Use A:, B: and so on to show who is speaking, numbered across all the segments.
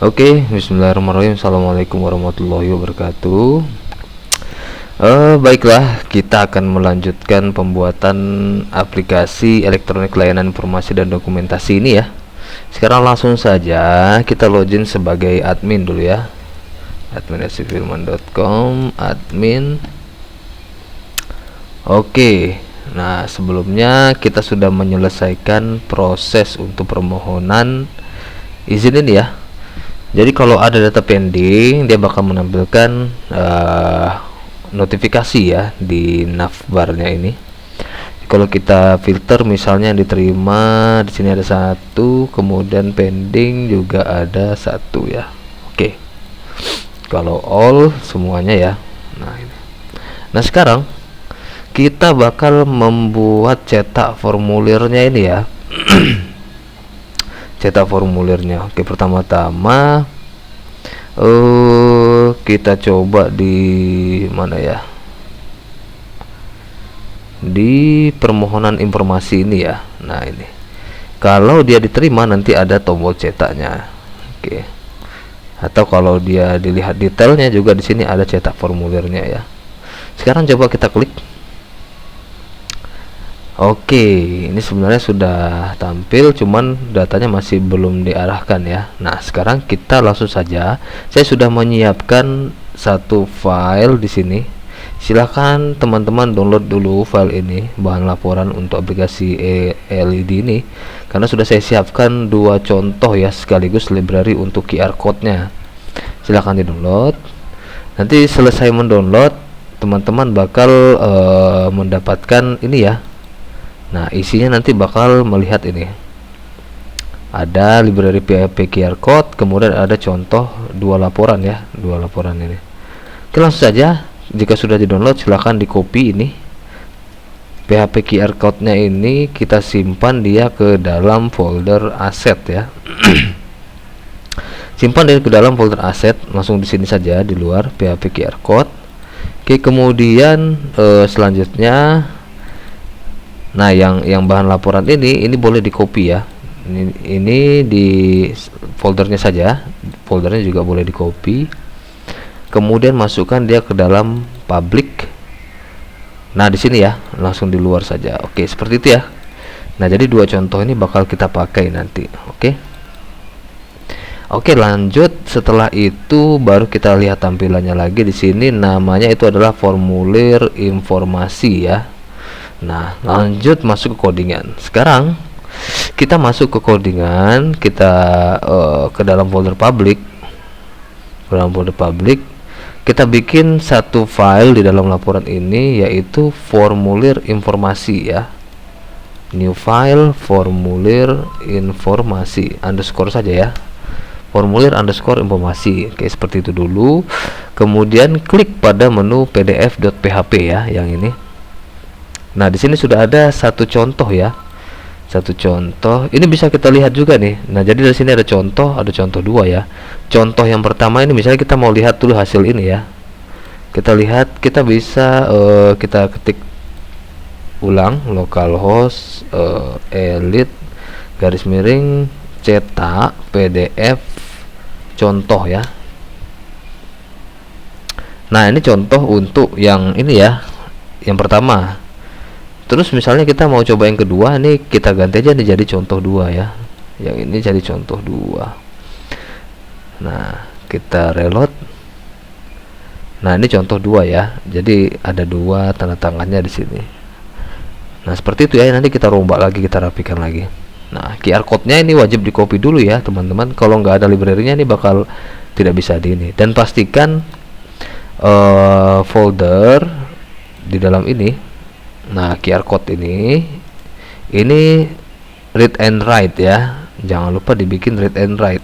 A: Oke, bismillahirrahmanirrahim. Assalamualaikum warahmatullahi wabarakatuh. Baiklah, kita akan melanjutkan pembuatan aplikasi elektronik layanan informasi dan dokumentasi ini ya. Sekarang langsung saja kita login sebagai admin dulu ya. admin@sifirman.com, admin. Oke. Nah, sebelumnya kita sudah menyelesaikan proses untuk permohonan izin ini ya. Jadi kalau ada data pending, dia bakal menampilkan notifikasi ya di navbarnya ini. Kalau kita filter misalnya yang diterima, di sini ada satu, kemudian pending juga ada satu ya. Oke. Kalau all semuanya ya. Nah ini. Nah sekarang kita bakal membuat cetak formulirnya ini ya. Cetak formulirnya. Oke, pertama-tama kita coba di mana ya, di permohonan informasi ini ya. Nah ini, kalau dia diterima nanti ada tombol cetaknya. Oke, atau kalau dia dilihat detailnya juga di sini ada cetak formulirnya ya. Sekarang coba kita klik. Oke, ini sebenarnya sudah tampil, cuman datanya masih belum diarahkan ya. Nah, sekarang kita langsung saja. Saya sudah menyiapkan satu file di sini. Silahkan teman-teman download dulu file ini, bahan laporan untuk aplikasi LED ini, karena sudah saya siapkan dua contoh ya, sekaligus library untuk QR code-nya. Silahkan di-download. Nanti selesai mendownload, teman-teman bakal mendapatkan ini ya. Nah, isinya nanti bakal melihat ini. Ada library PHP QR code, kemudian ada contoh dua laporan ya, dua laporan ini. Oke, langsung saja. Jika sudah di-download, silahkan di-copy ini. PHP QR code-nya ini kita simpan dia ke dalam folder aset ya. Simpan dia ke dalam folder aset, langsung di sini saja di luar PHP QR code. Oke, kemudian selanjutnya, nah yang bahan laporan ini boleh di copy ya. Ini di foldernya saja, foldernya juga boleh di copy. Kemudian masukkan dia ke dalam public. Nah di sini ya, langsung di luar saja. Oke, seperti itu ya. Nah jadi dua contoh ini bakal kita pakai nanti. Oke, lanjut. Setelah itu baru kita lihat tampilannya lagi di sini. Namanya itu adalah formulir informasi ya. Nah, lanjut masuk ke codingan. Sekarang kita masuk ke codingan, kita ke dalam folder public. Ke dalam folder public, kita bikin satu file di dalam laporan ini, yaitu formulir informasi ya. New file, formulir informasi underscore saja ya. Formulir underscore informasi. Oke, seperti itu dulu. Kemudian klik pada menu pdf.php ya, yang ini. Nah, di sini sudah ada satu contoh ya. Satu contoh. Ini bisa kita lihat juga nih. Nah, jadi dari sini ada contoh dua ya. Contoh yang pertama ini misalnya kita mau lihat dulu hasil ini ya. Kita lihat, kita bisa kita ketik ulang localhost elite garis miring cetak PDF contoh ya. Nah, ini contoh untuk yang ini ya. Yang pertama. Terus misalnya kita mau coba yang kedua, nih kita ganti aja nih jadi contoh 2 ya. Yang ini jadi contoh 2. Nah, kita reload. Nah, ini contoh 2 ya. Jadi ada dua tanda tangannya di sini. Nah, seperti itu ya. Nanti kita rombak lagi, kita rapikan lagi. Nah, QR code-nya ini wajib di copy dulu ya, teman-teman. Kalau nggak ada library-nya ini bakal tidak bisa di ini. Dan pastikan folder di dalam ini. Nah, QR code ini read and write ya. Jangan lupa dibikin read and write.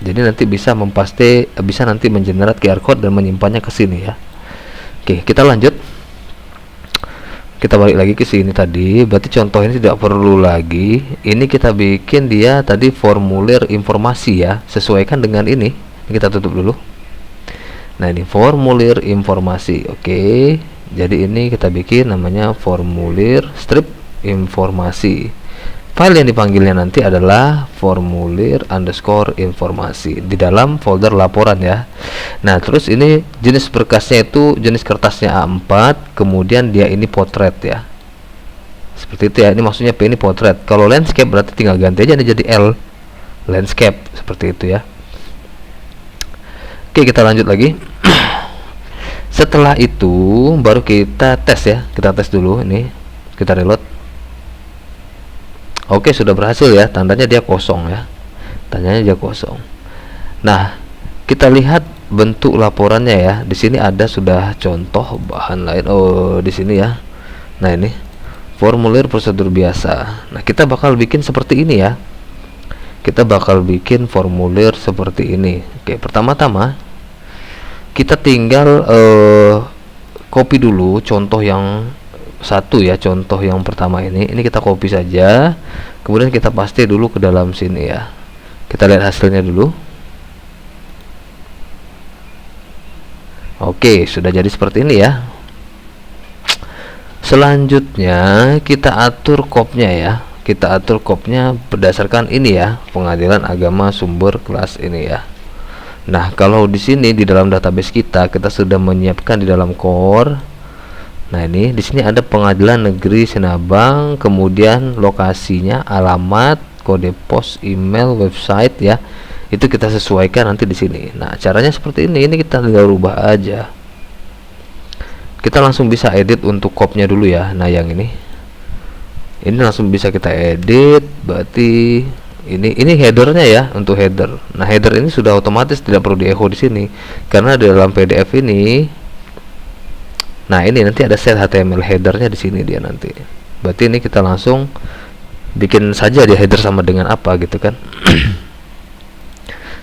A: Jadi nanti bisa bisa nanti mengenerate QR code dan menyimpannya ke sini ya. Oke, kita lanjut. Kita balik lagi ke sini tadi. Berarti contoh ini tidak perlu lagi. Ini kita bikin dia tadi formulir informasi ya. Sesuaikan dengan ini. Kita tutup dulu. Nah, ini formulir informasi. Oke. Jadi ini kita bikin namanya formulir strip informasi. file yang dipanggilnya nanti adalah formulir underscore informasi di dalam folder laporan ya. Nah terus ini jenis berkasnya itu jenis kertasnya A4, kemudian dia ini potret ya, seperti itu ya. Ini maksudnya P ini potret. Kalau landscape berarti tinggal ganti aja nih jadi L, landscape, seperti itu ya. Oke, kita lanjut lagi. Setelah itu baru kita tes ya, kita tes dulu. Ini kita reload. Oke, sudah berhasil ya, tandanya dia kosong ya, tandanya dia kosong. Nah kita lihat bentuk laporannya ya. Di sini ada sudah contoh bahan lain. Oh di sini ya. Nah ini formulir prosedur biasa. Nah kita bakal bikin seperti ini ya, kita bakal bikin formulir seperti ini. Oke, pertama-tama kita tinggal copy dulu contoh yang satu ya, contoh yang pertama ini kita copy saja, kemudian kita paste dulu ke dalam sini ya. Kita lihat hasilnya dulu. Oke, sudah jadi seperti ini ya. Selanjutnya kita atur kopnya ya, kita atur kopnya berdasarkan ini ya, Pengadilan Agama Sumber kelas ini ya. Nah kalau di sini di dalam database kita sudah menyiapkan di dalam core. Nah ini di sini ada Pengadilan Negeri Sinabang, kemudian lokasinya, alamat, kode pos, email, website ya. Itu kita sesuaikan nanti di sini. Nah caranya seperti ini kita tinggal rubah aja. Kita langsung bisa edit untuk kopnya dulu ya. Nah yang ini langsung bisa kita edit. Berarti ini headernya ya, untuk header. Nah header ini sudah otomatis tidak perlu di echo di sini karena di dalam PDF ini. Nah ini nanti ada set HTML headernya di sini dia nanti. Berarti ini kita langsung bikin saja dia header sama dengan apa gitu kan.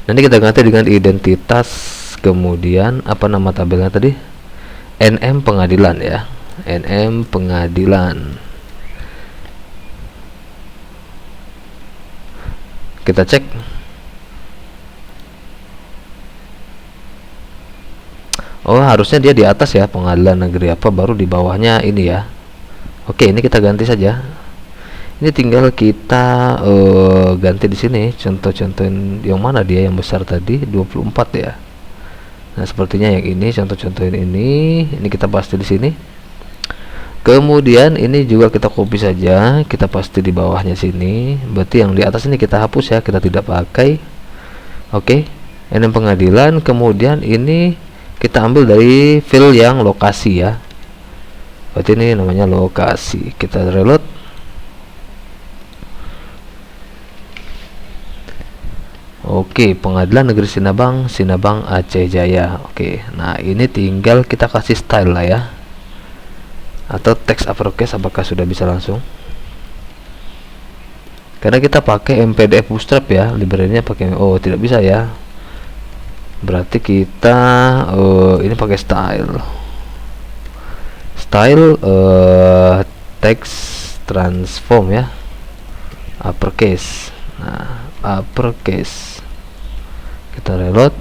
A: Nanti kita ganti dengan identitas, kemudian apa nama tabelnya tadi, NM Pengadilan ya, NM Pengadilan. Kita cek. Oh harusnya dia di atas ya, Pengadilan Negeri apa, baru di bawahnya ini ya. Oke, ini kita ganti saja. Ini tinggal kita ganti di sini. Contoh-contohin yang mana dia yang besar tadi, 24 ya. Nah sepertinya yang ini, contoh-contohin ini kita paste di sini. Kemudian ini juga kita copy saja, kita paste di bawahnya sini. Berarti yang di atas ini kita hapus ya, kita tidak pakai. Oke, ini Pengadilan. Kemudian ini kita ambil dari file yang lokasi ya. Berarti ini namanya lokasi. Kita reload. Oke, Pengadilan Negeri Sinabang, Sinabang Aceh Jaya. Oke, nah ini tinggal kita kasih style lah ya, atau teks uppercase. Apakah sudah bisa langsung? Karena kita pakai MPDF Bootstrap ya, library-nya pakai, oh tidak bisa ya. Berarti kita ini pakai style text transform ya, uppercase. Nah uppercase, kita reload.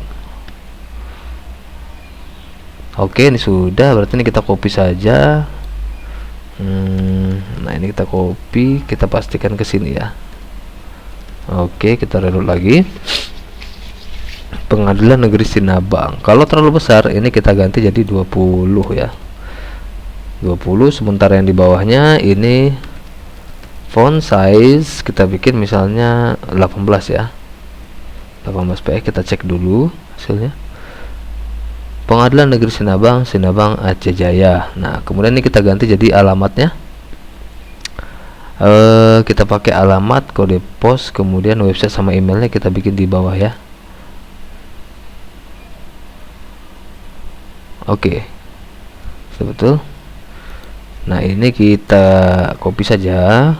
A: Oke, ini sudah, berarti ini kita copy saja. Nah ini kita copy, kita pastikan ke sini ya. Oke, kita reload lagi. Pengadilan Negeri Sinabang. Kalau terlalu besar ini kita ganti jadi 20 ya, 20. Sementara yang di bawahnya ini font size kita bikin misalnya 18 ya, 18 px. Kita cek dulu hasilnya. Pengadilan Negeri Sinabang, Sinabang Aceh Jaya. Nah kemudian ini kita ganti jadi alamatnya. Kita pakai alamat, kode pos, kemudian website sama emailnya kita bikin di bawah ya. Oke, betul. Nah ini kita copy saja.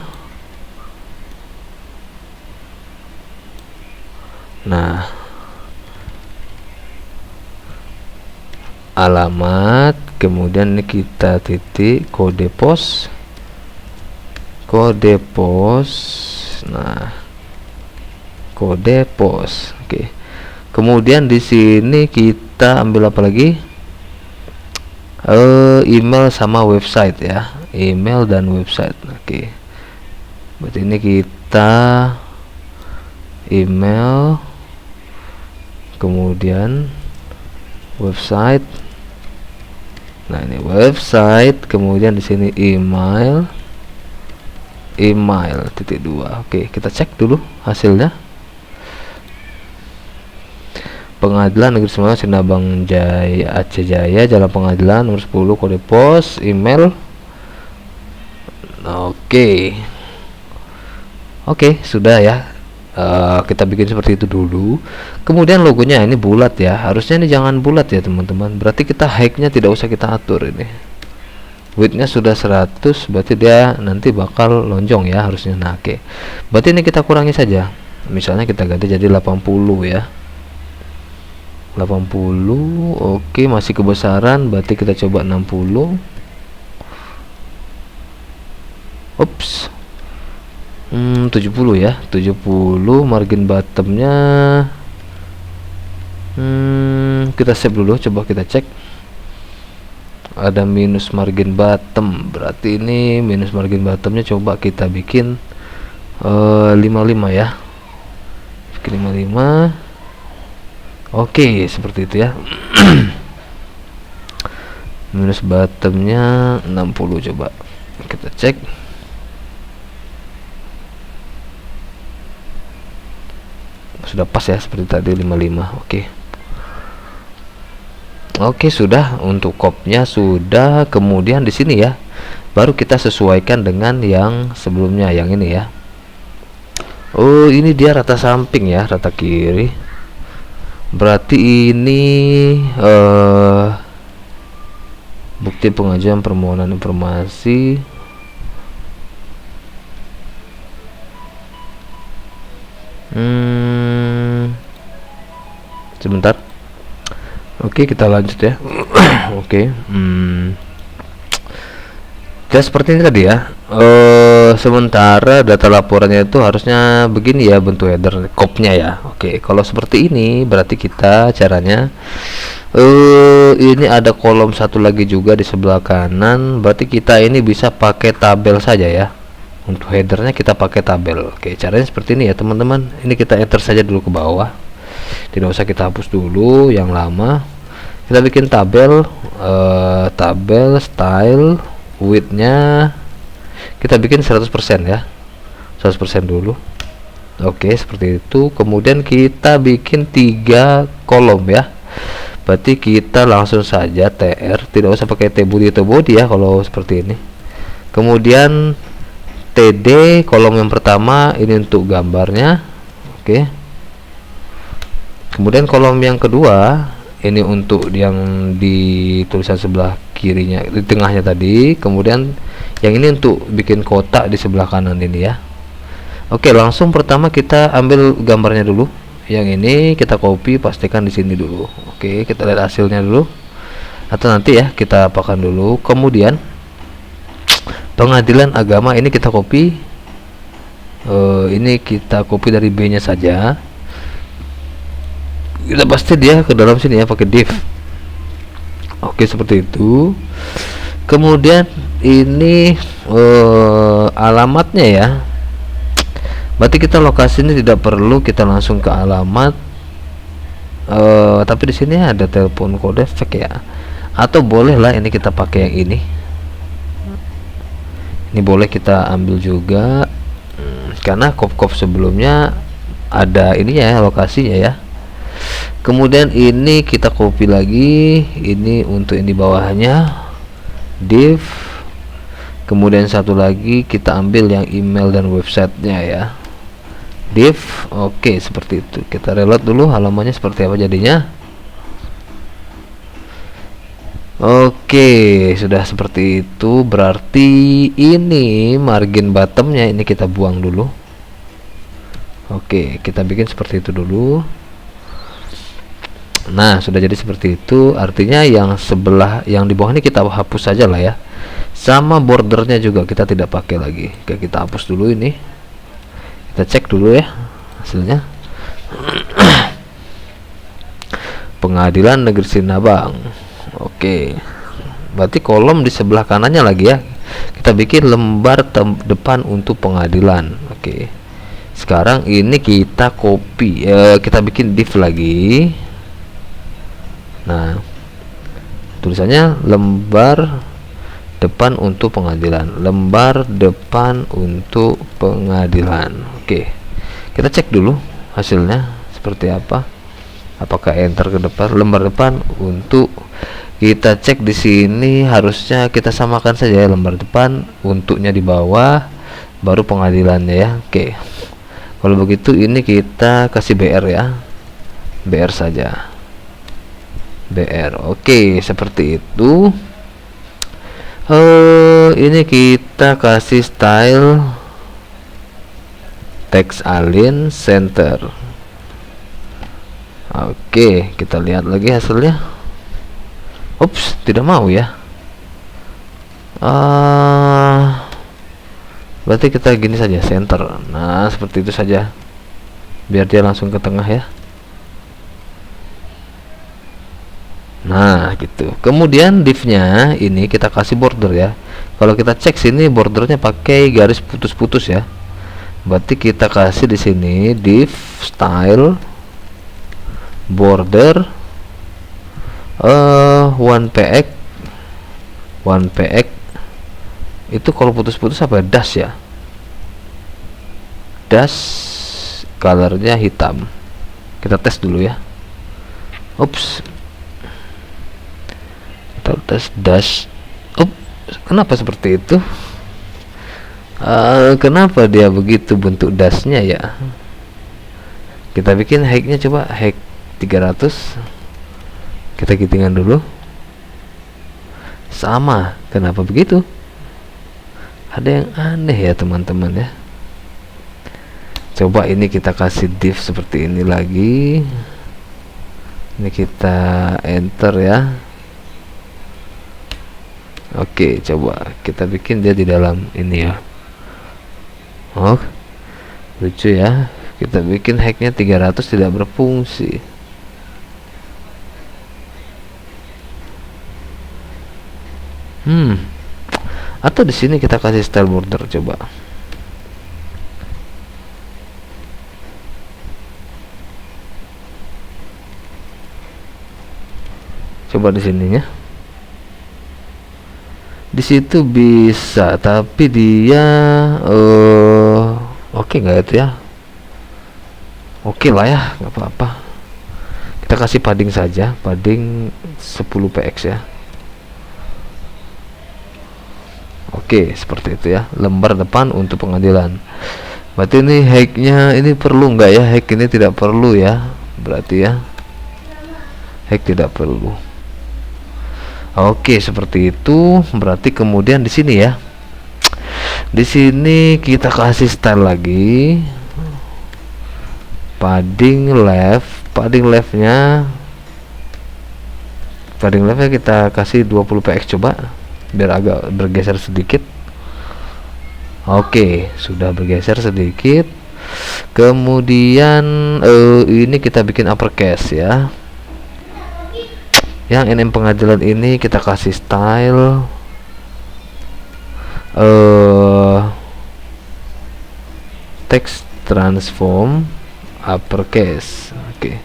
A: Nah alamat, kemudian ini kita titik, kode pos. Nah kode pos. Oke, kemudian di sini kita ambil apa lagi, email sama website ya, email dan website. Oke, berarti ini kita kita email, kemudian website. Nah, ini website, kemudian di sini email titik 2. Oke, kita cek dulu hasilnya. Pengadilan Negeri Semarang Sinabang Jaya Aceh Jaya, Jalan Pengadilan nomor 10, kode pos, email. Oke, sudah ya. Kita bikin seperti itu dulu. Kemudian logonya ini bulat ya, harusnya ini jangan bulat ya teman-teman, berarti kita height-nya tidak usah kita atur. Ini width-nya sudah 100, berarti dia nanti bakal lonjong ya harusnya. Nah, oke, berarti ini kita kurangi saja, misalnya kita ganti jadi 80 ya, 80. Oke, masih kebesaran, berarti kita coba 60. Ups, 70 ya, 70. Margin bottomnya kita save dulu, coba kita cek. Ada minus margin bottom, berarti ini minus margin bottomnya coba kita bikin 55 ya, bikin 55. Oke, seperti itu ya. Minus bottomnya 60, coba kita cek. Sudah pas ya, seperti tadi 55. Oke, sudah. Untuk kopnya sudah. Kemudian di sini ya, baru kita sesuaikan dengan yang sebelumnya, yang ini ya. Oh, ini dia rata samping ya, rata kiri. Berarti ini bukti pengajuan permohonan informasi. Sebentar. Oke, kita lanjut ya. Oke. Ya seperti ini tadi ya. Sementara data laporannya itu harusnya begini ya bentuk header kopnya ya. Oke, kalau seperti ini berarti kita caranya ini ada kolom satu lagi juga di sebelah kanan, berarti kita ini bisa pakai tabel saja ya. Untuk headernya kita pakai tabel. Oke, caranya seperti ini ya teman-teman. Ini kita enter saja dulu ke bawah, tidak usah kita hapus dulu yang lama. Kita bikin tabel, tabel style, width-nya kita bikin 100% ya, 100% dulu. Oke, seperti itu. Kemudian kita bikin 3 kolom ya, berarti kita langsung saja tr, tidak usah pakai tbody ya kalau seperti ini. Kemudian td kolom yang pertama ini untuk gambarnya. Oke, kemudian kolom yang kedua ini untuk yang di tulisan sebelah kirinya, di tengahnya tadi. Kemudian yang ini untuk bikin kotak di sebelah kanan ini ya. Oke, langsung pertama kita ambil gambarnya dulu. Yang ini kita copy, pastikan di sini dulu. Oke, kita lihat hasilnya dulu, atau nanti ya kita apakan dulu. Kemudian pengadilan agama ini kita copy, ini kita copy dari B nya saja. Kita pasti dia ke dalam sini ya pakai div. Oke, seperti itu. Kemudian ini alamatnya ya, berarti kita lokasi ini tidak perlu kita langsung ke alamat, tapi di sini ada telepon kode fake ya, atau bolehlah ini kita pakai yang ini boleh kita ambil juga, karena kop sebelumnya ada ini ya lokasinya ya. Kemudian ini kita copy lagi, ini untuk ini bawahnya div. Kemudian satu lagi kita ambil yang email dan websitenya ya, div. Oke, seperti itu. Kita reload dulu halamannya seperti apa jadinya. Oke, sudah seperti itu. Berarti ini margin bottomnya ini kita buang dulu. Oke, kita bikin seperti itu dulu. Nah, sudah jadi seperti itu. Artinya yang sebelah, yang di bawah ini kita hapus saja lah ya. Sama bordernya juga kita tidak pakai lagi. Oke, kita hapus dulu ini. Kita cek dulu ya hasilnya. Pengadilan Negeri Sinabang. Oke, berarti kolom di sebelah kanannya lagi ya, kita bikin lembar depan untuk pengadilan. Oke, Sekarang ini kita copy, kita bikin div lagi. Nah, tulisannya lembar depan untuk pengadilan, lembar depan untuk pengadilan. Oke, kita cek dulu hasilnya seperti apa. Apakah enter ke depan, lembar depan untuk, kita cek di sini harusnya kita samakan saja ya, lembar depan untuknya di bawah, baru pengadilannya ya. Oke, kalau begitu ini kita kasih BR ya, BR saja, BR. Oke, seperti itu. Ini kita kasih style text align center. Oke, kita lihat lagi hasilnya. Ups, tidak mau ya. Berarti kita gini saja, center. Nah, seperti itu saja, biar dia langsung ke tengah ya. Nah, gitu. Kemudian div-nya ini kita kasih border ya. Kalau kita cek sini bordernya pakai garis putus-putus ya. Berarti kita kasih di sini div style border 1px 1px itu kalau putus-putus apa? Dash ya. Dash colornya hitam. Kita tes dulu ya. Ups, kita tes dash. Kenapa seperti itu? Kenapa dia begitu bentuk dashnya ya? Kita bikin height-nya, coba height 300. Kita gitingan dulu. Sama, kenapa begitu? Ada yang aneh ya teman-teman ya. Coba ini kita kasih div seperti ini lagi. Ini kita enter ya. Oke, coba kita bikin dia di dalam ini ya. Oh, lucu ya. Kita bikin hacknya 300 tidak berfungsi. Atau di sini kita kasih style border, coba. Coba di sininya. Di situ bisa, tapi dia oke nggak itu ya? Oke lah ya, nggak apa-apa. Kita kasih padding saja, padding 10 px ya. Oke, seperti itu ya, lembar depan untuk pengadilan. Berarti ini hack-nya ini perlu nggak ya? Hack ini tidak perlu ya, berarti ya, hack tidak perlu. Oke, seperti itu. Berarti kemudian di sini ya, di sini kita kasih style lagi, padding left, padding leftnya kita kasih 20 px, coba biar agak bergeser sedikit. Oke, sudah bergeser sedikit. Kemudian ini kita bikin uppercase ya. Yang NM pengadilan ini kita kasih style text transform uppercase. Oke,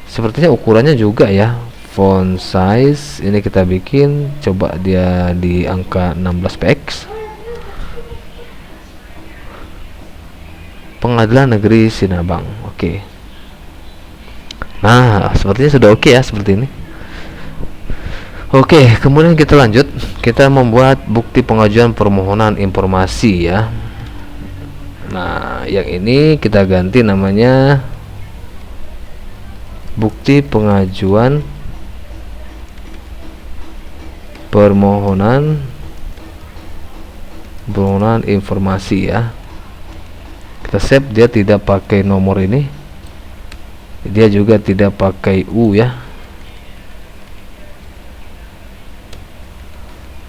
A: sepertinya ukurannya juga ya, font size ini kita bikin, coba dia di angka 16 px. Pengadilan Negeri Sinabang. Oke, nah sepertinya sudah oke ya, seperti ini. Oke, kemudian kita lanjut, kita membuat bukti pengajuan permohonan informasi ya. Nah, yang ini kita ganti namanya bukti pengajuan permohonan informasi ya. Kita save, dia tidak pakai nomor ini, dia juga tidak pakai U ya.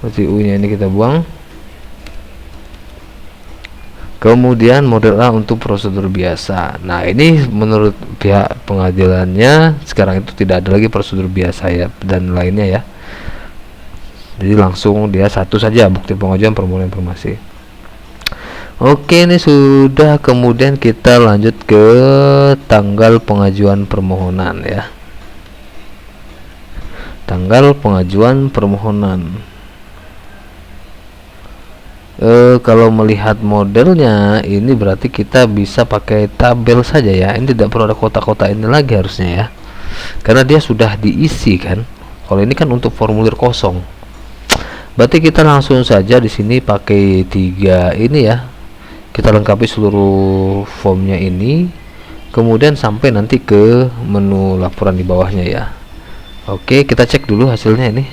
A: Berarti U nya ini kita buang. Kemudian model A untuk prosedur biasa. Nah, ini menurut pihak pengadilannya sekarang itu tidak ada lagi prosedur biasa ya dan lainnya ya. Jadi langsung dia satu saja, bukti pengajuan permohonan informasi. Oke, ini sudah. Kemudian kita lanjut ke tanggal pengajuan permohonan ya. Tanggal pengajuan permohonan. Kalau melihat modelnya ini berarti kita bisa pakai tabel saja ya. Ini tidak perlu ada kotak-kotak ini lagi harusnya ya, karena dia sudah diisi kan. Kalau ini kan untuk formulir kosong, berarti kita langsung saja di sini pakai 3 ini ya. Kita lengkapi seluruh formnya ini, kemudian sampai nanti ke menu laporan di bawahnya ya. Oke, kita cek dulu hasilnya ini.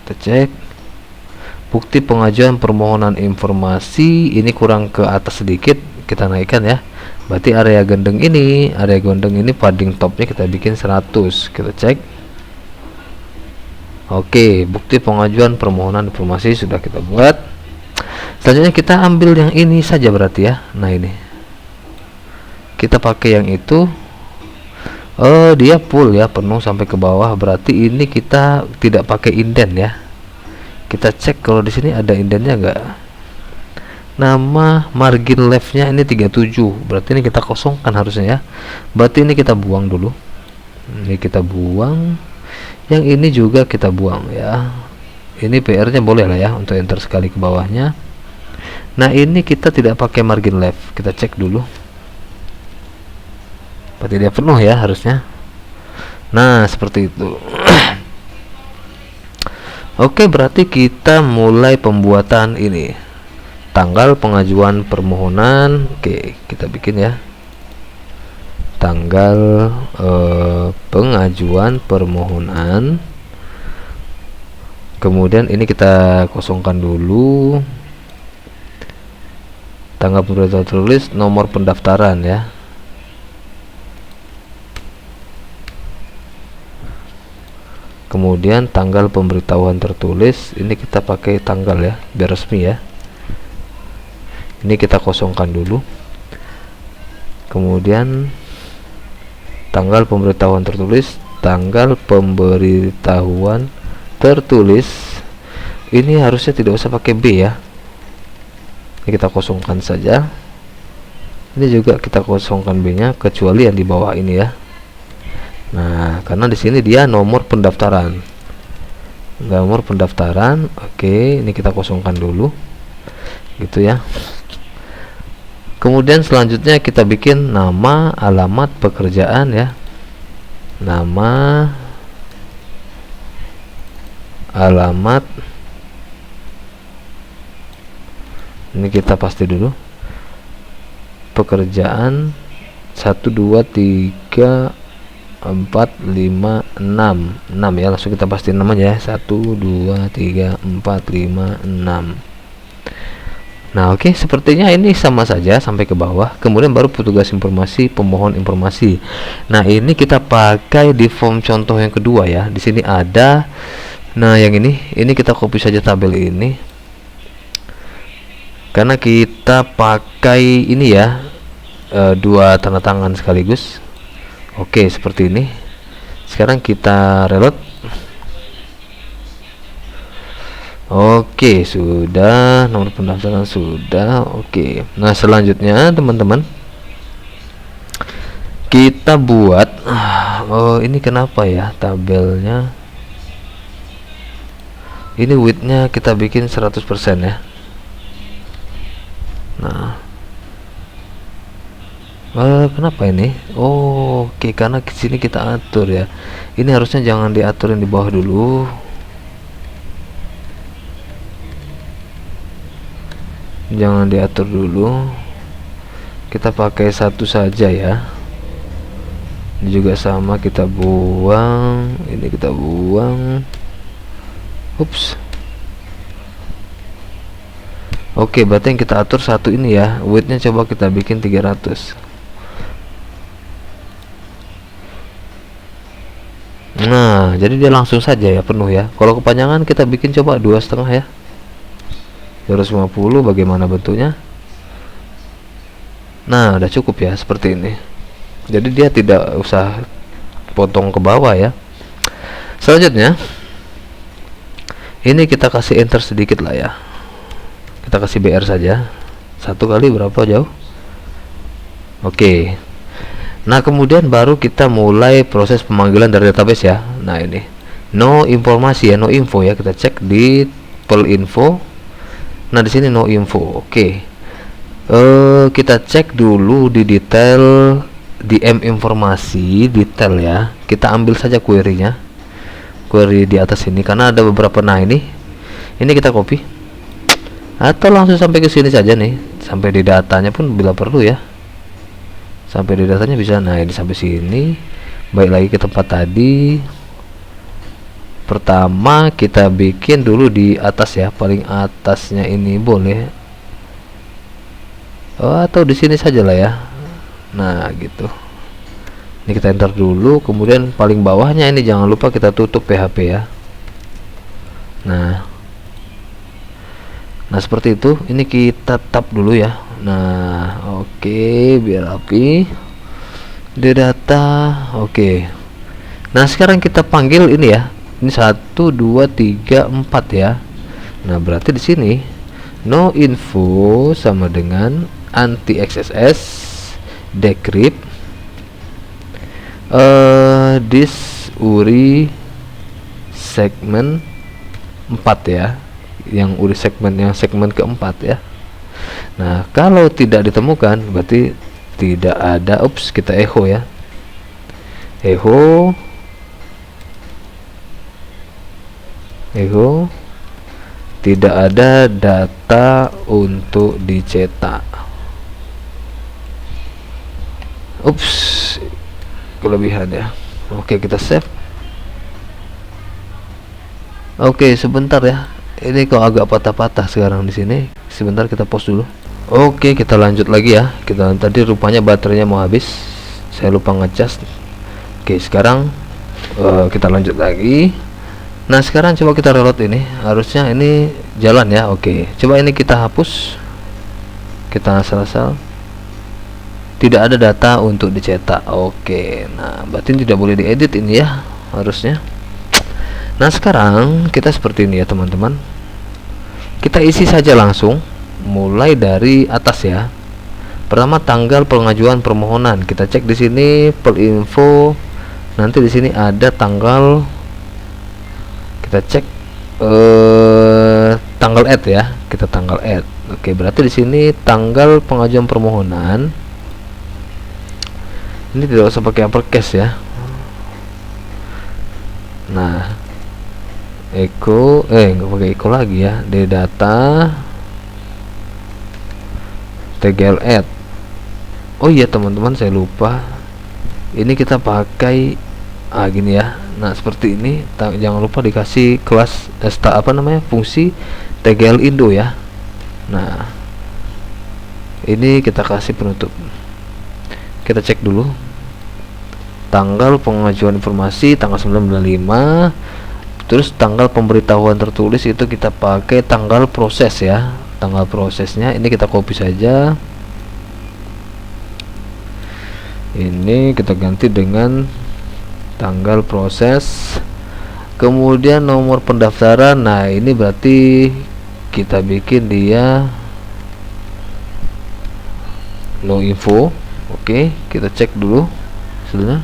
A: Kita cek bukti pengajuan permohonan informasi, ini kurang ke atas sedikit, kita naikkan ya. Berarti area gendeng ini, padding topnya kita bikin 100. Kita cek. Oke, bukti pengajuan permohonan informasi sudah kita buat. Selanjutnya kita ambil yang ini saja berarti ya. Nah, ini kita pakai yang itu. Dia full ya, penuh sampai ke bawah. Berarti ini kita tidak pakai inden ya. Kita cek kalau di sini ada indennya enggak. Nama margin leftnya ini 37, berarti ini kita kosongkan harusnya ya. Berarti ini kita buang dulu. Ini kita buang. Yang ini juga kita buang ya. Ini PR-nya boleh lah ya untuk enter sekali ke bawahnya. Nah, ini kita tidak pakai margin left. Kita cek dulu. Berarti dia penuh ya harusnya. Nah, seperti itu. Oke, berarti kita mulai pembuatan ini. Tanggal pengajuan permohonan. Oke, kita bikin ya. Tanggal pengajuan permohonan. Kemudian ini kita kosongkan dulu. Tanggal pemberitahuan tertulis, nomor pendaftaran ya. Kemudian tanggal pemberitahuan tertulis, ini kita pakai tanggal ya, biar resmi ya. Ini kita kosongkan dulu. Kemudian tanggal pemberitahuan tertulis, tanggal pemberitahuan tertulis, ini harusnya tidak usah pakai B ya. Ini kita kosongkan saja. Ini juga kita kosongkan B nya, kecuali yang di bawah ini ya. Nah, karena di sini dia nomor pendaftaran. Oke, ini kita kosongkan dulu. Gitu ya. Kemudian selanjutnya kita bikin nama, alamat pekerjaan ya. Nama, alamat. Ini kita pasti dulu. Pekerjaan 1 2 3 4 5 6 ya, langsung kita pastiin namanya ya. 1 2 3 4 5 6. Nah, oke, sepertinya ini sama saja sampai ke bawah. Kemudian baru petugas informasi, pemohon informasi. Nah, ini kita pakai di form contoh yang kedua ya. Di sini ada. Nah, yang ini kita copy saja tabel ini. Karena kita pakai ini ya, 2 tanda tangan sekaligus. Oke, seperti ini. Sekarang kita reload. Oke, sudah. Nomor pendaftaran sudah. Oke. Nah, selanjutnya teman-teman, kita buat ini kenapa ya tabelnya ini widthnya kita bikin 100% ya. Nah, kenapa ini? Oke, karena di sini kita atur ya. Ini harusnya jangan diatur yang di bawah dulu. Jangan diatur dulu. Kita pakai 1 saja ya. Ini juga sama, kita buang. Ini kita buang. Ups. Oke, berarti yang kita atur 1 ini ya. Widthnya coba kita bikin 300. Nah, jadi dia langsung saja ya penuh ya. Kalau kepanjangan kita bikin coba 2,5 ya. 250 bagaimana bentuknya? Nah, udah cukup ya seperti ini. Jadi dia tidak usah potong ke bawah ya. Selanjutnya ini kita kasih enter sedikit lah ya. kita kasih BR saja. 1 kali berapa jauh? Oke. Nah, kemudian baru kita mulai proses pemanggilan dari database ya. Nah, ini no informasi ya, no info ya. Kita cek di pel info. Nah, di sini no info. Oke. Kita cek dulu di detail DM informasi detail ya. Kita ambil saja query-nya. Query di atas ini karena ada beberapa. Nah, ini kita copy. Atau langsung sampai ke sini saja nih. Sampai di datanya pun bila perlu ya. Sampai di datanya bisa. Nah, ini sampai sini. Baik lagi ke tempat tadi. Pertama kita bikin dulu di atas ya, paling atasnya ini boleh. Atau di sini saja lah ya. Nah, gitu. Ini kita enter dulu, kemudian paling bawahnya ini jangan lupa kita tutup PHP ya. Nah, seperti itu. Ini kita tap dulu ya. Nah, oke, biar rapi. Di data, oke. Nah, sekarang kita panggil ini ya. Ini 1 2 3 4 ya. Nah, berarti di sini no info sama dengan anti XSS decrypt this URI segmen 4 ya. Yang URI segmen keempat ya. Nah, kalau tidak ditemukan berarti tidak ada. Kita echo ya. Echo tidak ada data untuk dicetak. Kelebihan ya. Oke, kita save. Oke, sebentar ya. Ini kok agak patah-patah sekarang di sini. Sebentar kita pause dulu. Oke, kita lanjut lagi ya. Tadi rupanya baterainya mau habis. Saya lupa ngecas. Oke, sekarang kita lanjut lagi. Nah, sekarang coba kita reload ini. Harusnya ini jalan ya. Oke, coba ini kita hapus. Kita asal-asal. Tidak ada data untuk dicetak. Oke, nah berarti tidak boleh diedit ini ya, harusnya. Nah, sekarang kita seperti ini ya teman-teman. Kita isi saja langsung, mulai dari atas ya. Pertama tanggal pengajuan permohonan. Kita cek di sini pel info. Nanti di sini ada tanggal. Kita cek tanggal add ya. Kita tanggal add. Oke, berarti di sini tanggal pengajuan permohonan. Ini tidak usah pakai uppercase ya. Nah, echo nggak pakai echo lagi ya. Di data tgl add. Oh iya teman-teman, saya lupa. Ini kita pakai gini ya. Nah, seperti ini. Jangan lupa dikasih kelas fungsi tgl indo ya. Nah, ini kita kasih penutup. Kita cek dulu tanggal pengajuan informasi tanggal 9/5. Terus tanggal pemberitahuan tertulis itu kita pakai tanggal proses ya. Tanggal prosesnya ini kita copy saja. Ini kita ganti dengan tanggal proses. Kemudian nomor pendaftaran. Nah, ini berarti kita bikin dia no info. Oke, kita cek dulu sudah.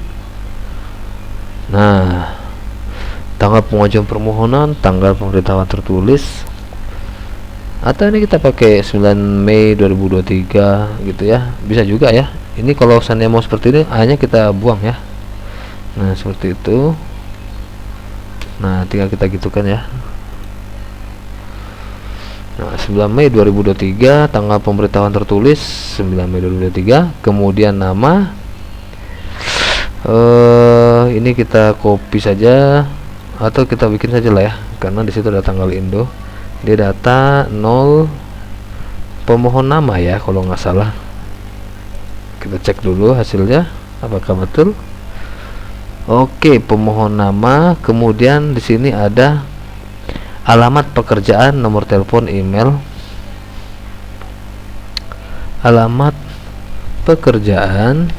A: Nah, tanggal pengajuan permohonan, tanggal pemberitahuan tertulis. Atau ini kita pakai 9 Mei 2023 gitu ya. Bisa juga ya. Ini kalau seandainya mau seperti ini hanya kita buang ya. Nah, seperti itu. Nah, tinggal kita gitukan ya. Nah, 9 Mei 2023 tanggal pemberitahuan tertulis 9 Mei 2023. Kemudian nama ini kita copy saja atau kita bikin saja lah ya, karena di situ ada tanggal Indo. Di data 0 pemohon nama ya kalau nggak salah. Kita cek dulu hasilnya apakah betul. Oke, pemohon nama. Kemudian di sini ada alamat pekerjaan, nomor telepon, email. Alamat pekerjaan,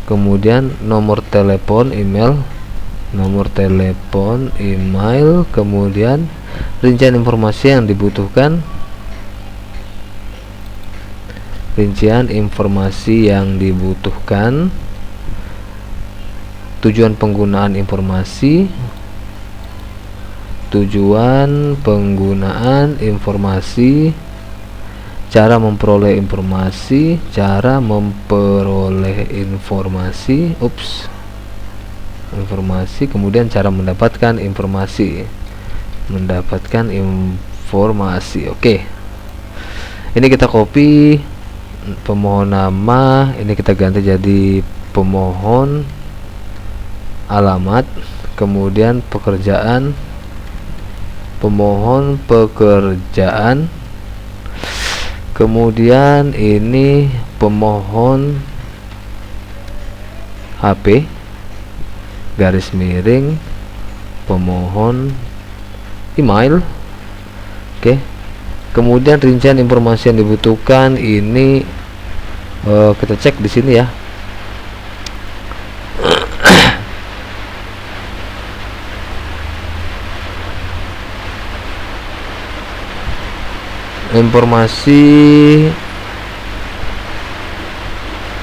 A: kemudian nomor telepon, email, kemudian rincian informasi yang dibutuhkan, tujuan penggunaan informasi, cara memperoleh informasi, kemudian cara mendapatkan informasi. Oke, ini kita copy pemohon nama, ini kita ganti jadi pemohon, alamat, kemudian pemohon pekerjaan, kemudian ini pemohon HP garis miring pemohon email. Oke, kemudian rincian informasi yang dibutuhkan ini kita cek di sini ya. Informasi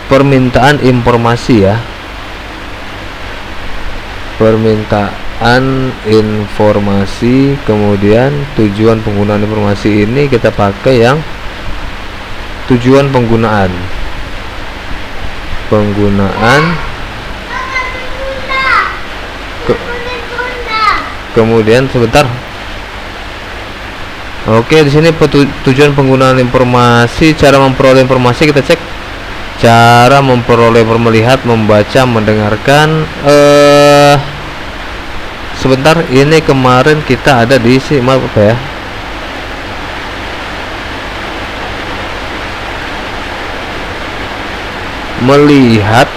A: permintaan informasi ya, kemudian tujuan penggunaan informasi ini kita pakai yang tujuan penggunaan kemudian sebentar. Oke, di sini tujuan penggunaan informasi, cara memperoleh informasi kita cek. Cara memperoleh, melihat, membaca, mendengarkan. Sebentar, ini kemarin kita ada di sini, maaf apa ya? Melihat.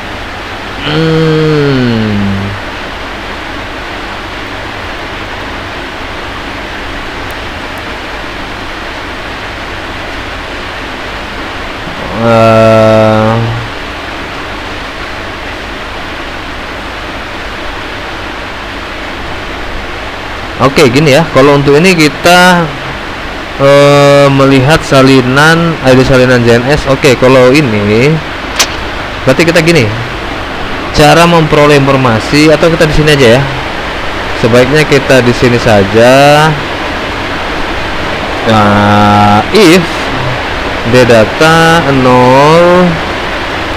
A: Oke, gini ya. Kalau untuk ini kita melihat salinan JNS. Oke, kalau ini berarti kita gini. Cara memperoleh informasi, atau kita di sini aja ya. Sebaiknya kita di sini saja. Nah, if data 0,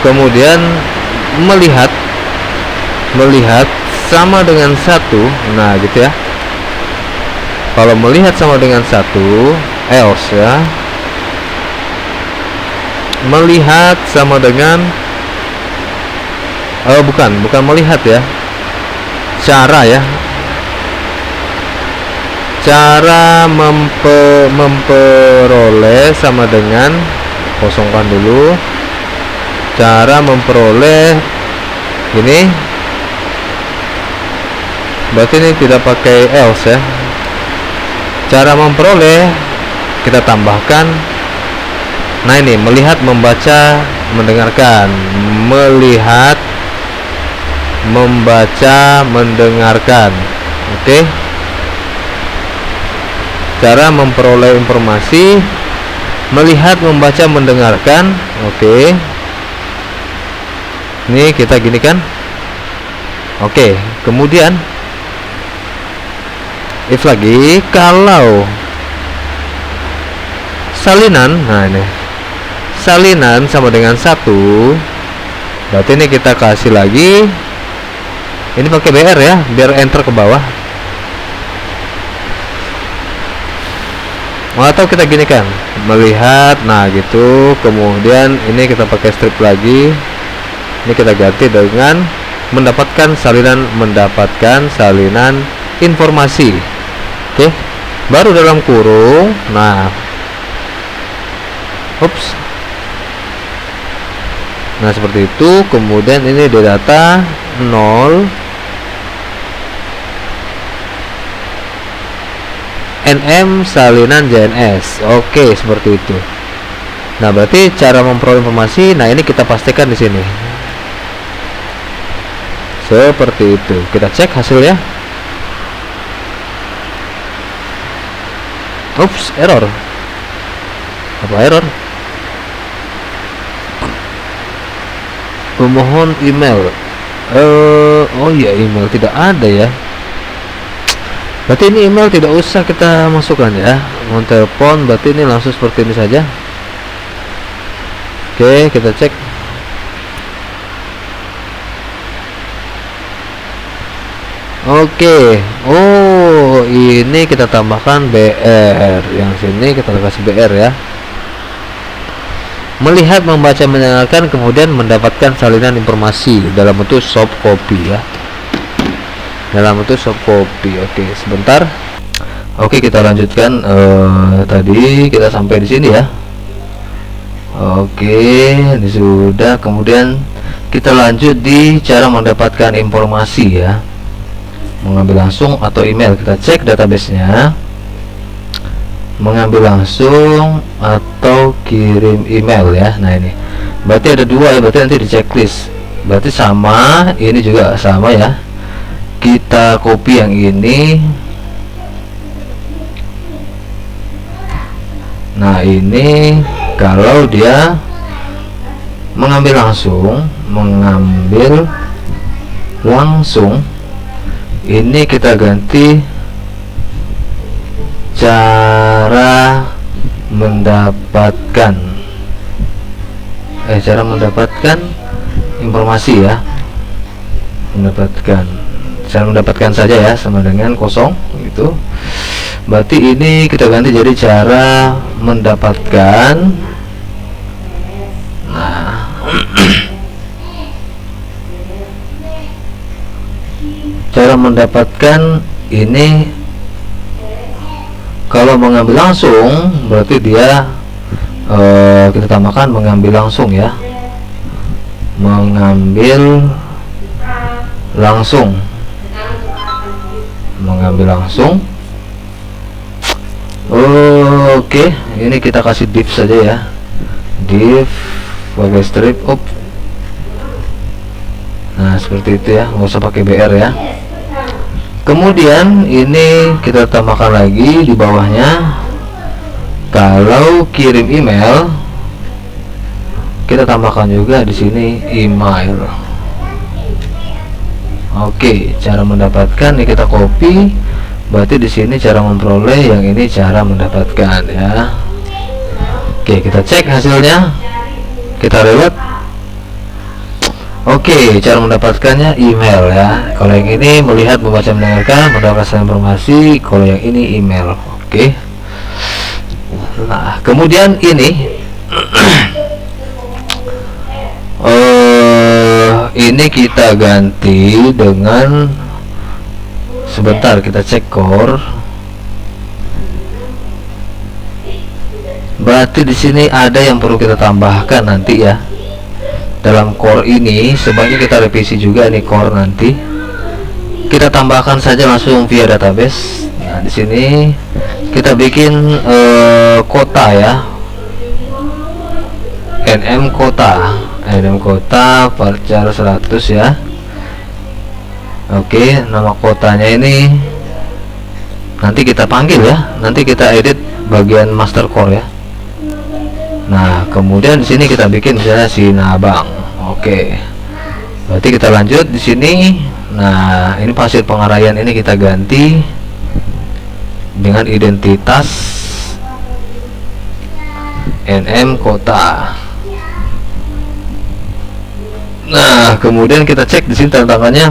A: kemudian melihat sama dengan 1. Nah, gitu ya. Kalau melihat sama dengan 1, else ya. Melihat sama dengan bukan melihat ya. Cara ya. Cara memperoleh sama dengan, kosongkan dulu. Cara memperoleh ini, berarti ini tidak pakai else ya. Cara memperoleh kita tambahkan. Nah, ini melihat, membaca, mendengarkan. Melihat, membaca, mendengarkan. Oke. Cara memperoleh informasi, melihat, membaca, mendengarkan. Oke. Ini kita gini kan. Oke, kemudian if lagi, kalau salinan, nah ini salinan sama dengan 1, berarti ini kita kasih lagi, ini pakai BR ya, biar enter ke bawah. Atau kita gini kan, melihat, nah gitu. Kemudian ini kita pakai strip lagi, ini kita ganti dengan mendapatkan salinan informasi. Oke, baru dalam kurung. Nah, nah seperti itu. Kemudian ini data 0, NM salinan JNS. Oke, seperti itu. Nah, berarti cara memperoleh informasi. Nah, ini kita pastikan di sini. Seperti itu. Kita cek hasilnya. Ups, error. Apa error? Pemohon email. Oh iya, email tidak ada ya. Berarti ini email tidak usah kita masukkan ya. Mau telepon berarti ini langsung seperti ini saja. Oke, kita cek. Oke. Oh, ini kita tambahkan BR. Yang sini kita kasih BR ya. Melihat, membaca, mendengarkan, kemudian mendapatkan salinan informasi dalam bentuk soft copy ya. Dalam bentuk soft copy. Oke, sebentar. Oke, kita lanjutkan. Tadi kita sampai di sini ya. Oke, ini sudah. Kemudian kita lanjut di cara mendapatkan informasi ya. Mengambil langsung atau email. Kita cek database-nya. Mengambil langsung atau kirim email ya. Nah, ini berarti ada dua ya, berarti nanti di checklist. Berarti sama, ini juga sama ya. Kita copy yang ini. Nah, ini kalau dia mengambil langsung, ini kita ganti cara mendapatkan informasi ya. Cara mendapatkan saja ya, sama dengan kosong gitu. Berarti ini kita ganti jadi cara mendapatkan. Nah, cara mendapatkan ini kalau mengambil langsung berarti dia kita tambahkan mengambil langsung ya. Mengambil langsung. Oke, ini kita kasih div saja ya. Div sebagai strip up. Nah, seperti itu ya, nggak usah pakai BR ya. Kemudian ini kita tambahkan lagi di bawahnya. Kalau kirim email, kita tambahkan juga di sini email. Oke, cara mendapatkan ini kita copy. Berarti di sini cara memperoleh, yang ini cara mendapatkan ya. Oke, kita cek hasilnya. Kita lewat. Oke, cara mendapatkannya email ya. Kalau yang ini melihat, membaca, mendengarkan, mendapatkan informasi. Kalau yang ini email. Oke. Nah, kemudian ini ini kita ganti dengan, sebentar kita cek core. Berarti di sini ada yang perlu kita tambahkan nanti ya. Dalam core ini sebaiknya kita revisi juga nih core nanti. Kita tambahkan saja langsung via database. Nah, di sini kita bikin kota ya. NM kota varchar 100 ya. Oke, nama kotanya ini nanti kita panggil ya. Nanti kita edit bagian master core ya. Nah, kemudian di sini kita bikin misalnya Sinabang. Oke. Berarti kita lanjut di sini. Nah, ini pasir pengaraian ini kita ganti dengan identitas NM kota. Nah, kemudian kita cek di sini tantangannya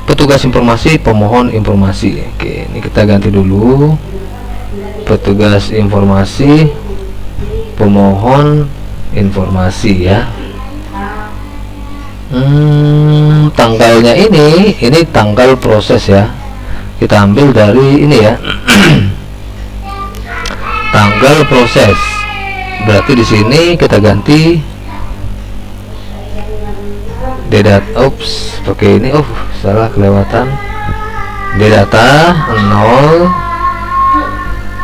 A: petugas informasi, pemohon informasi. Oke, ini kita ganti dulu. Petugas informasi, pemohon informasi ya. Tanggalnya ini tanggal proses ya. Kita ambil dari ini ya. Tanggal proses. Berarti di sini kita ganti pakai ini. Salah, kelewatan. Data 0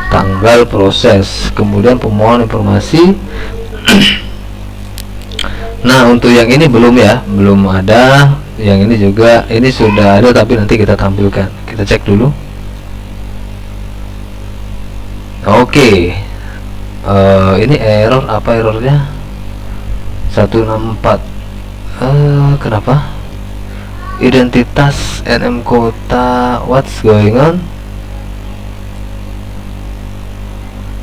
A: tanggal proses, kemudian pemohon informasi. Nah, untuk yang ini belum ya, belum ada. Yang ini juga, ini sudah ada tapi nanti kita tampilkan. Kita cek dulu. Oke. Ini error, apa errornya? 164. Kenapa? Identitas NM kota, what's going on?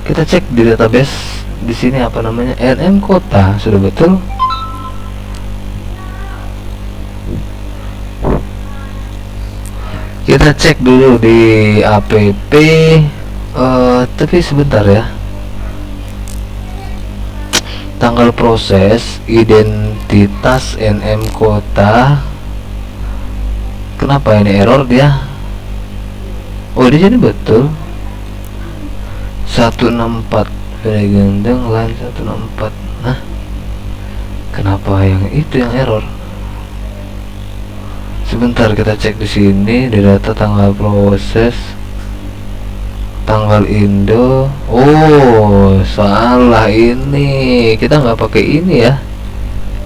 A: Kita cek di database di sini, apa namanya, NM kota sudah betul. Kita cek dulu di app. Tapi sebentar ya, tanggal proses identitas NM kota, kenapa ini error dia? Oh, dia jadi betul 164 dari gendeng line 164. Nah, kenapa yang itu yang error? Sebentar, kita cek di sini di data tanggal proses, tanggal Indo. Oh, salah, ini kita nggak pakai ini ya.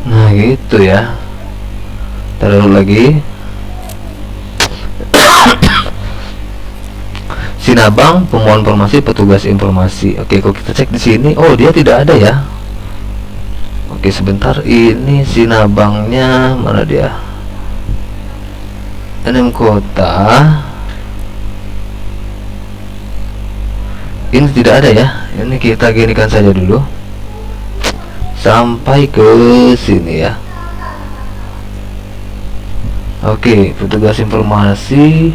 A: Nah, gitu ya. Taruh lagi. Sinabang, pemohon informasi, petugas informasi. Oke, kalau kita cek di sini, oh dia tidak ada ya. Oke, sebentar, ini Sinabangnya mana dia? NM kota. Ini tidak ada ya. Ini kita ginikan saja dulu sampai ke sini ya. Oke, petugas informasi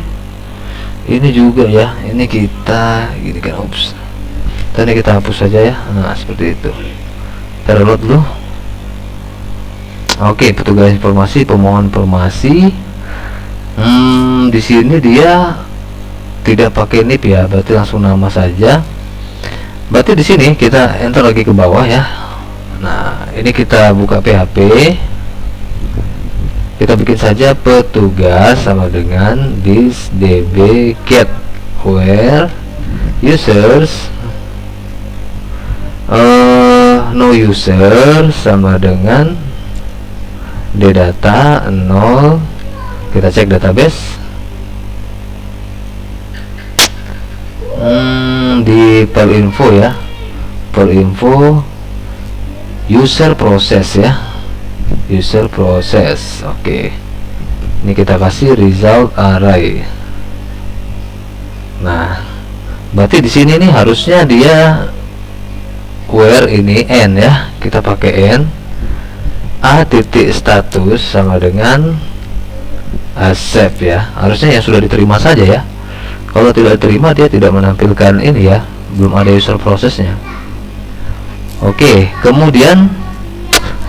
A: ini juga ya. Ini kita gini kan, ups, tadi kita hapus saja ya. Nah, seperti itu. Kita download dulu. Oke, petugas informasi, pemohon informasi. Di sini dia tidak pakai NIP ya, berarti langsung nama saja. Berarti di sini kita enter lagi ke bawah ya. Nah, ini kita buka PHP. Kita bikin saja petugas sama dengan this db get where users no user sama dengan ddata 0. Kita cek database. Di pelinfo ya, pelinfo user proses ya, user proses. Oke, ini kita kasih result array. Nah, berarti di sini nih harusnya dia where ini n ya, kita pakai n. A titik status sama dengan accept ya, harusnya yang sudah diterima saja ya. Kalau tidak diterima, dia tidak menampilkan ini ya, belum ada user prosesnya. Oke, kemudian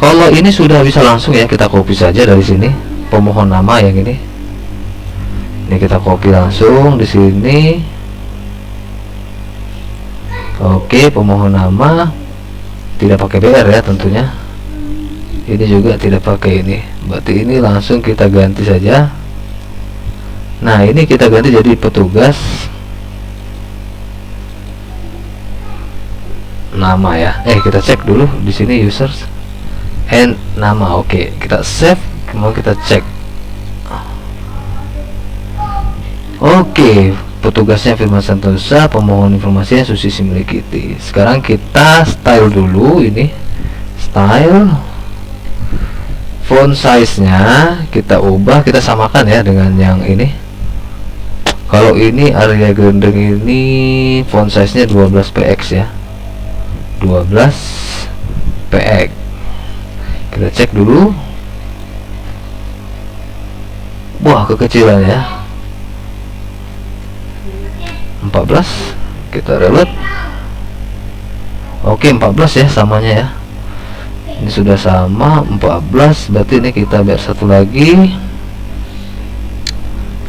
A: kalau ini sudah bisa langsung ya, kita copy saja dari sini pemohon nama yang ini. Ini kita copy langsung di sini. Oke, pemohon nama tidak pakai BR ya tentunya. Ini juga tidak pakai ini. Berarti ini langsung kita ganti saja. Nah, ini kita ganti jadi petugas nama ya. Kita cek dulu di sini users and nama. Oke, kita save, kemudian kita cek. Oke, petugasnya Firman Santosa, pemohon informasinya Susi Simlikiti. Sekarang kita style dulu, ini style, font size nya kita ubah, kita samakan ya dengan yang ini. Kalau ini area gendeng ini font size nya 12 px ya, 12 px. Kita cek dulu. Wah, kekecilan ya, 14. Kita reload. Oke, 14 ya samanya ya. Ini sudah sama 14, berarti ini kita biar satu lagi.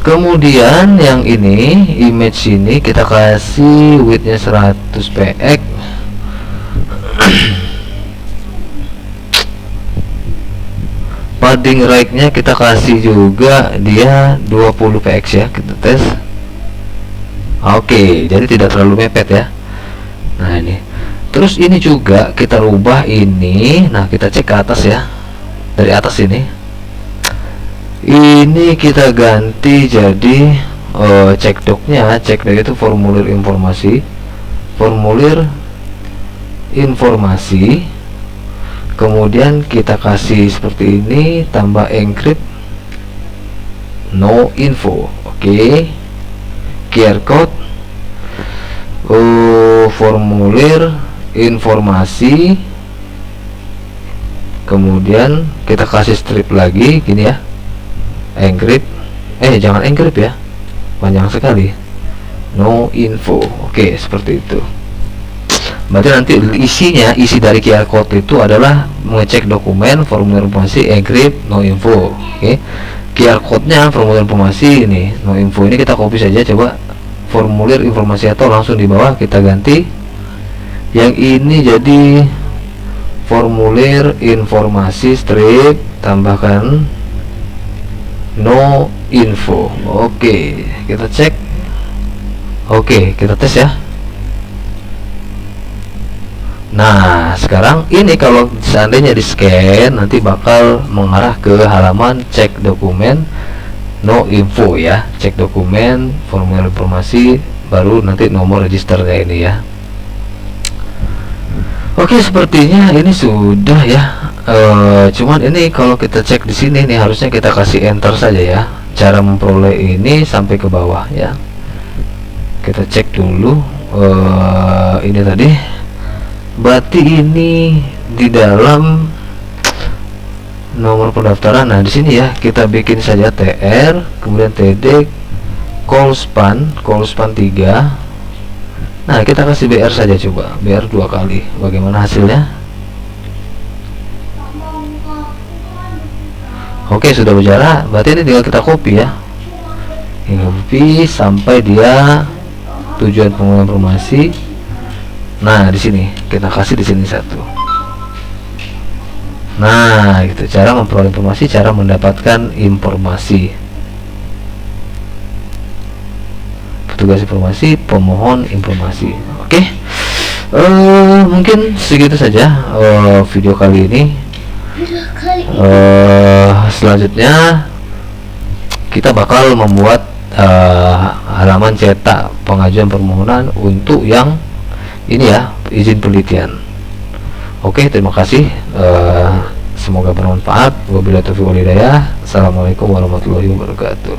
A: Kemudian yang ini image ini kita kasih widthnya 100 px. Padding right nya kita kasih juga dia 20 px ya, kita tes. Oke, jadi tidak terlalu mepet ya. Nah, ini terus ini juga kita rubah ini. Nah, kita cek ke atas ya, dari atas ini kita ganti jadi cek doknya. Cek dok itu formulir informasi formulir informasi, kemudian kita kasih seperti ini, tambah encrypt no info. Oke, QR code, formulir informasi, kemudian kita kasih strip lagi gini ya, encrypt, jangan encrypt ya, panjang sekali, no info. Oke, seperti itu. Berarti nanti isi dari QR code itu adalah mengecek dokumen, formulir informasi, encrypt, no info. Oke, QR code nya formulir informasi ini, no info ini kita copy saja. Coba formulir informasi atau langsung di bawah kita ganti yang ini jadi formulir informasi strip, tambahkan no info. Oke, kita cek. Oke, kita tes ya. Nah, sekarang ini kalau seandainya di scan nanti bakal mengarah ke halaman cek dokumen no info ya, cek dokumen formulir informasi, baru nanti nomor registernya ini ya. Oke, sepertinya ini sudah ya. Cuman ini kalau kita cek di sini nih harusnya kita kasih enter saja ya. Cara memperoleh ini sampai ke bawah ya. Kita cek dulu ini tadi. Berarti ini di dalam nomor pendaftaran. Nah, di sini ya kita bikin saja TR, kemudian TD, call span 3. Nah, kita kasih BR saja, coba BR 2 kali. Bagaimana hasilnya? Oke, sudah berjalan. Berarti ini tinggal kita copy ya. Ini copy sampai dia tujuan pengumpulan informasi. Nah, di sini kita kasih di sini 1. Nah, gitu cara memperoleh informasi, cara mendapatkan informasi. Petugas informasi, pemohon informasi. Oke. Mungkin segitu saja video kali ini. Selanjutnya kita bakal membuat halaman cetak pengajuan permohonan untuk yang ini ya, izin penelitian. Oke, terima kasih. Semoga bermanfaat. Wabillahi taufiq wal hidayah. Assalamualaikum warahmatullahi wabarakatuh.